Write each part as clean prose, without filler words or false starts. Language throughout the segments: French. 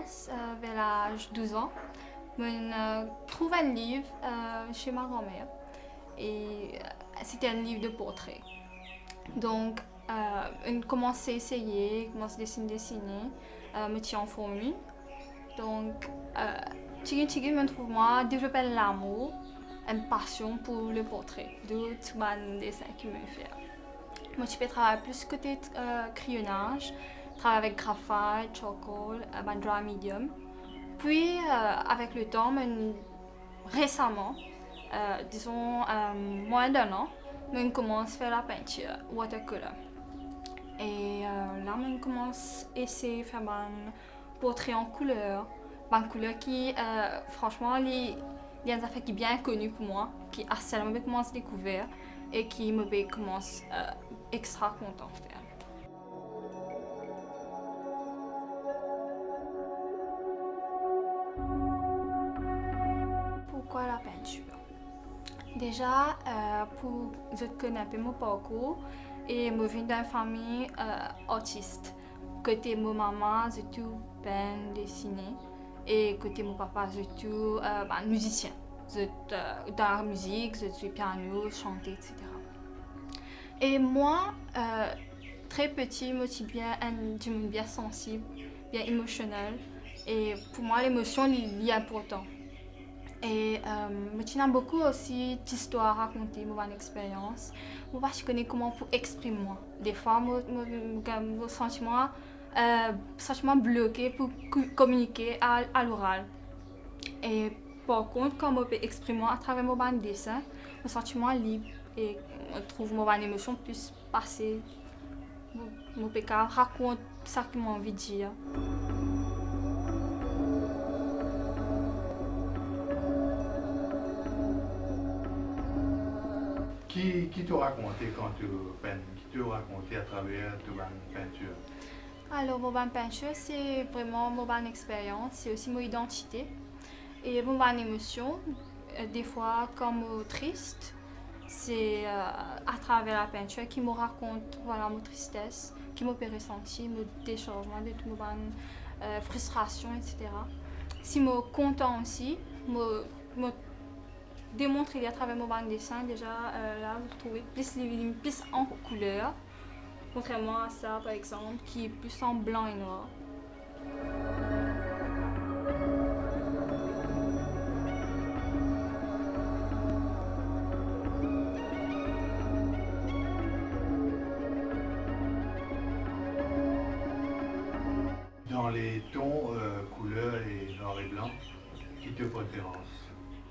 jeunesse, vers l'âge de 12 ans, je trouve un livre chez ma grand-mère. Et c'était un livre de portraits. Donc, on commence à essayer, commence à dessiner, me tient en formule. Donc, Tchigi me trouve moi développer l'amour, une passion pour le portrait, de tout mon dessin qui me fait. Moi, je peux travailler plus côté crayonnage, travailler avec graphite, charcoal, drawing medium. Puis, avec le temps, récemment, disons moins d'un an, je commence à faire la peinture watercolor. Et là, je commence à essayer de faire un portrait en couleur. Une couleur qui, franchement, il y a un affaire qui est bien connue pour moi, qui assez me commence à découvrir et qui me commence extra content de faire. Pourquoi la peinture? Déjà, pour je connais un peu mon parcours et je viens d'une famille artiste. Côté mon maman, j'ai tout peint, dessiné. Et côté mon papa, j'ai tout musicien. J'ai dans la musique, je suis piano, chanter, etc. Et moi, très petit, je suis bien sensible, bien émotionnelle. Et pour moi, l'émotion est importante. Et je tiens beaucoup aussi d'histoires à raconter, mon expérience. Moi, je connais comment pour exprimer moi. Des fois, mon sentiment bloqué pour communiquer à l'oral. Et par contre, quand je peux exprimer à travers mon dessin, mon sentiment est libre et je trouve mon émotion plus passer. Je peux raconter ce que j'ai envie de dire. Qui t'a raconté quand tu peins? Qui t'a raconté à travers ta peinture? Alors, mon peinture, c'est vraiment mon expérience, c'est aussi mon identité et mon émotion. Des fois, comme triste, c'est à travers la peinture qui me raconte voilà, mon tristesse, qui me fait ressentir, mon déchargement de toute mon frustration, etc. Si je suis content aussi, je démontrer à travers mon dessin, déjà là, vous trouvez plus en couleur. Contrairement à ça, par exemple, qui est plus en blanc et noir. Dans les tons, couleurs et noir et blanc, qui te préférence?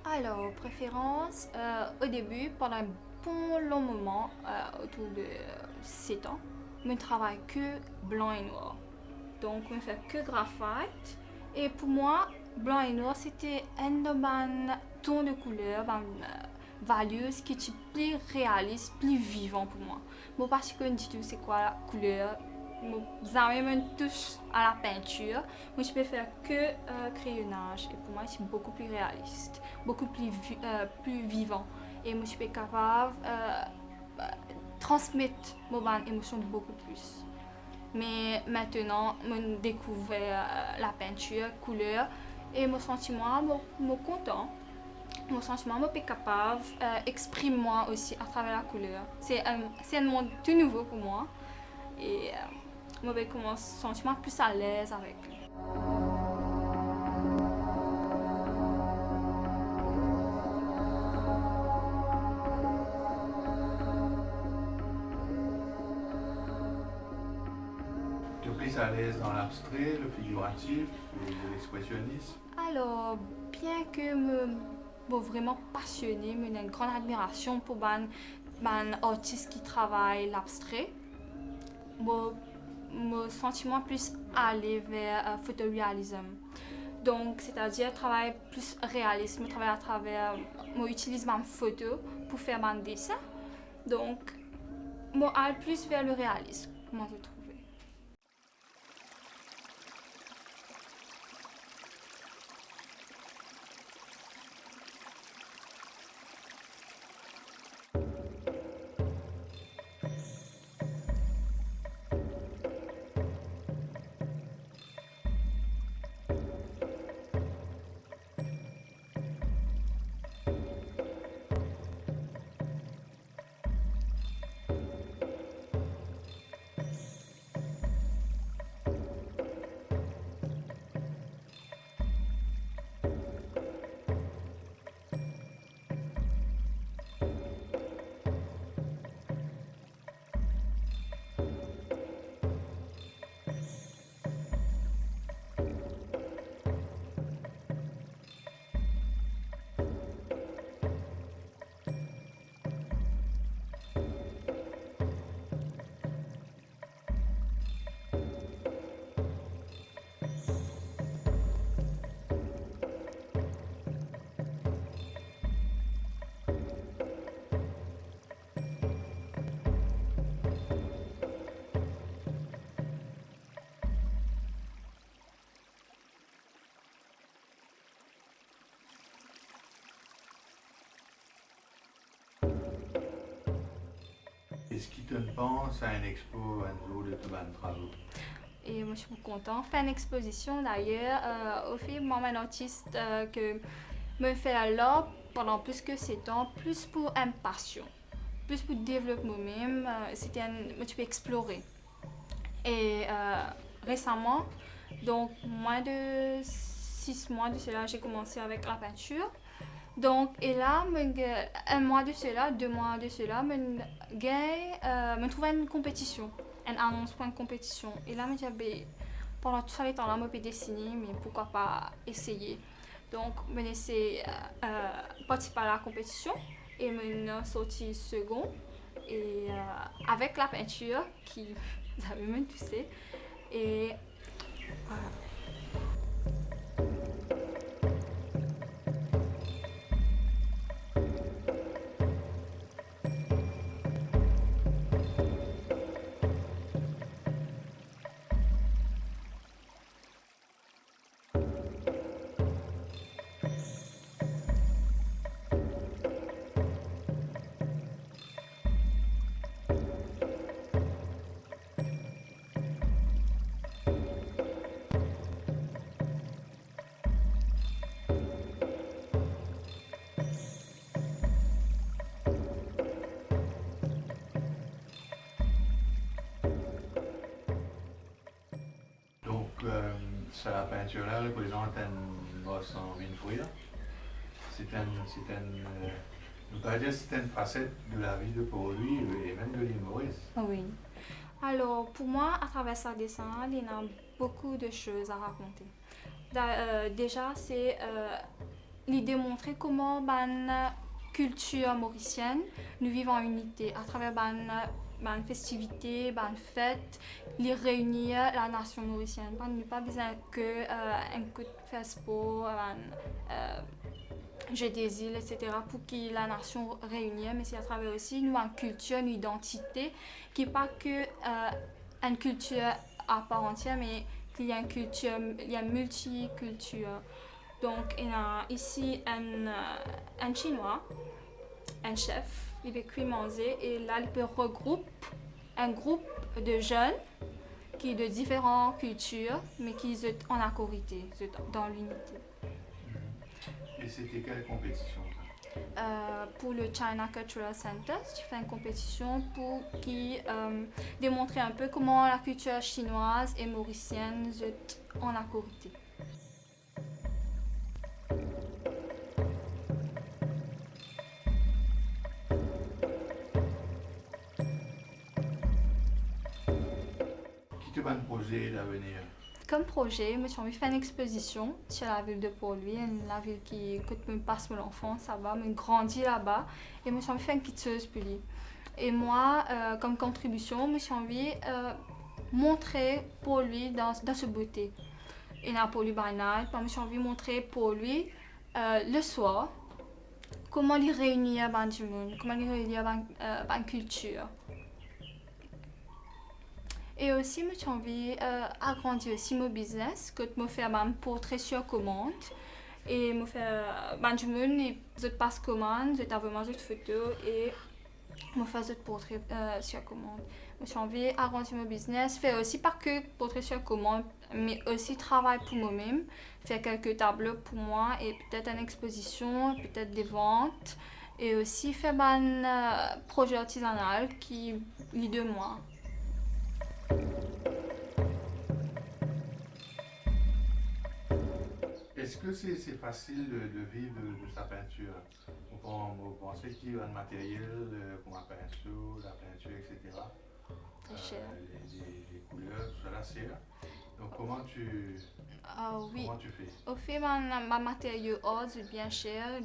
Alors, préférence, au début, pendant un bon long moment, autour de 7 ans, je ne travaille que blanc et noir. Donc, je ne fais que graphite. Et pour moi, blanc et noir, c'était un ton de couleur, valieuse, qui est plus réaliste, plus vivant pour moi. Moi, parce que je dis c'est quoi la couleur, j'aime me touche à la peinture. Moi, je peux faire que crayonnage. Et pour moi, c'est beaucoup plus réaliste, beaucoup plus vivant. Et moi, je suis capable de transmettre mon émotion beaucoup plus. Mais maintenant, je découvre la peinture, couleur, et mon sentiment, me content. Mon sentiment, je suis capable d'exprimer moi aussi à travers la couleur. C'est un monde tout nouveau pour moi. Et je me sentiment plus à l'aise avec lui. Tu es plus à l'aise dans l'abstrait, le figuratif, l'expressionnisme? Alors, bien que je vraiment passionnée, j'ai une grande admiration pour les artistes qui travaillent l'abstrait. Mon sentiment plus aller vers photoréalisme. Donc, c'est-à-dire travailler plus réalisme, travailler à travers, moi utilise ma photo pour faire mon dessin. Donc, moi aller plus vers le réalisme, comment je trouve. te pense à une expo, un jour de tes travaux? Et moi, je suis contente. Faire une exposition d'ailleurs. Au fait, moi, un artiste que me fait là pendant plus que 7 ans, plus pour une passion, plus pour développer moi-même. Moi, tu peux explorer. Et récemment, donc moins de 6 mois de cela, j'ai commencé avec la peinture. Donc, et là, un mois de cela, 2 mois de cela, me trouve une compétition, une annonce pour une compétition. Et là, je dis, pendant tout ce temps-là, je peux dessiner, mais pourquoi pas essayer. Donc, je laissé participer à la compétition et je suis sorti second. Et avec la peinture, qui, vous avez même tu sais, et voilà. Donc, la peinture-là représente un os en une fouille. On peut dire que c'est une facette de la vie de Paul Louis et même de l'humoriste. Oui. Alors, pour moi, à travers ce dessin, il y a beaucoup de choses à raconter. Déjà, c'est l'idée de montrer comment la culture mauricienne, nous vivons en unité à travers les festivités, les fêtes, les réunir la nation mauricienne. Nous n'avons pas besoin que un coup de festival, jeu des îles, etc. pour que la nation réunisse, mais c'est à travers aussi nous une culture, une identité qui n'est pas que une culture à part entière, mais qu'il y a une culture, il y a multiculture. Donc, il y a ici un Chinois, un chef, il peut cuire manger et là, il peut regrouper un groupe de jeunes qui sont de différentes cultures, mais qui sont en accorité, dans l'unité. Et c'était quelle compétition? Pour le China Cultural Center, je fais une compétition pour démontrer un peu comment la culture chinoise et mauricienne est en accorité. Qui te va un projet d'avenir? Comme projet, je suis envie de faire une exposition sur la ville de Port-Louis, la ville qui me passe mon enfance, ça va, me grandit là-bas, et je suis envie de faire une quitteuse pour lui. Et moi, comme contribution, je suis envie de montrer Port-Louis dans sa beauté. Et dans Port-Louis by night, je suis envie de montrer Port-Louis le soir, comment les réunir dans du monde, comment les réunir dans la culture. Et aussi, j'ai envie d'agrandir aussi mon business, que je fais un portrait sur commande. Et je fais du monde, je passe commande, je vraiment des photos et je fais des portraits sur commande. J'ai envie d'agrandir mon business, faire aussi pas que portrait sur commande, mais aussi travailler pour moi-même, faire quelques tableaux pour moi et peut-être une exposition, peut-être des ventes. Et aussi faire un projet artisanal qui lie de moi. Est-ce que c'est facile de vivre de sa peinture? Vous pensez qu'il y a un matériel comme la peinture, etc. Très cher. Les couleurs, tout ça, la cire. Donc comment tu fais? Au fait, ma matériau est bien cher,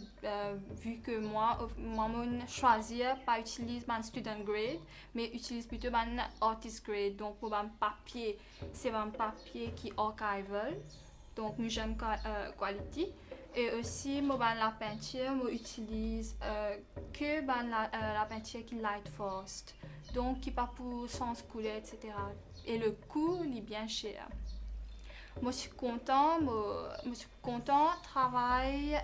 vu que moi, je choisis pas utiliser mon student grade, mais utilise plutôt mon artist grade. Donc, pour mon papier, c'est un papier qui est archival, donc une jeune qualité. Et aussi, la peinture, je utilise que la peinture qui est light fast, donc qui n'est pas pour sens couleur, etc. Et le coût est bien cher. Moi, je suis content de travailler,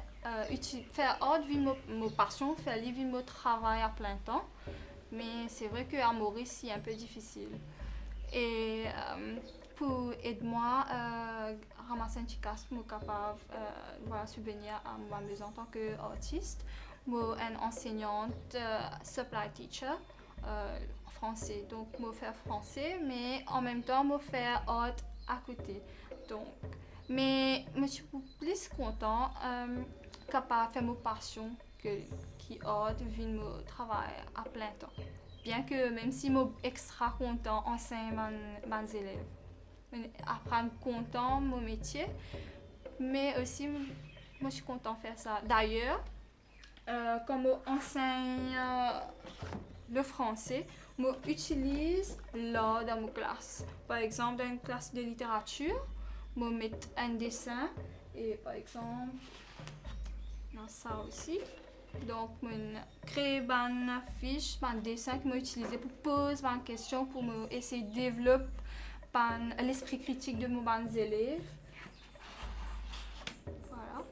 faire art, vivre ma passion, faire vivre mon travail à plein temps. Mais c'est vrai qu'à Maurice, c'est un peu difficile. Et pour aider-moi ramasser un petit casque, je suis capable de subvenir à ma maison en tant qu'artiste. Je suis une enseignante, supply teacher, français. Donc, je fais français, mais en même temps, je fais art à côté. Donc, mais je suis plus content capable de faire ma passion qui art vu mon travail à plein temps. Bien que même si je suis extra content enseigner mes élèves, apprendre content mon métier, mais aussi moi je suis content de faire ça. D'ailleurs, comme enseigne le français, je utilise l'art dans ma classe. Par exemple, dans une classe de littérature, je mets un dessin et par exemple dans ça aussi. Donc, je crée une fiche, un dessin que je utilise pour poser une question, pour essayer de développer l'esprit critique de mes élèves. Voilà.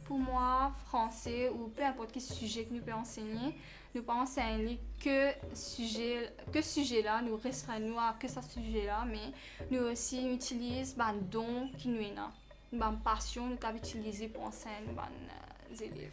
Pour moi, français ou peu importe quel sujet que nous pouvons enseigner, nous pouvons enseigner que sujet-là, nous restreignons à que ce sujet-là, mais nous aussi utilisons un don qui nous est là. Une passion nous pouvons utiliser pour enseigner nos élèves.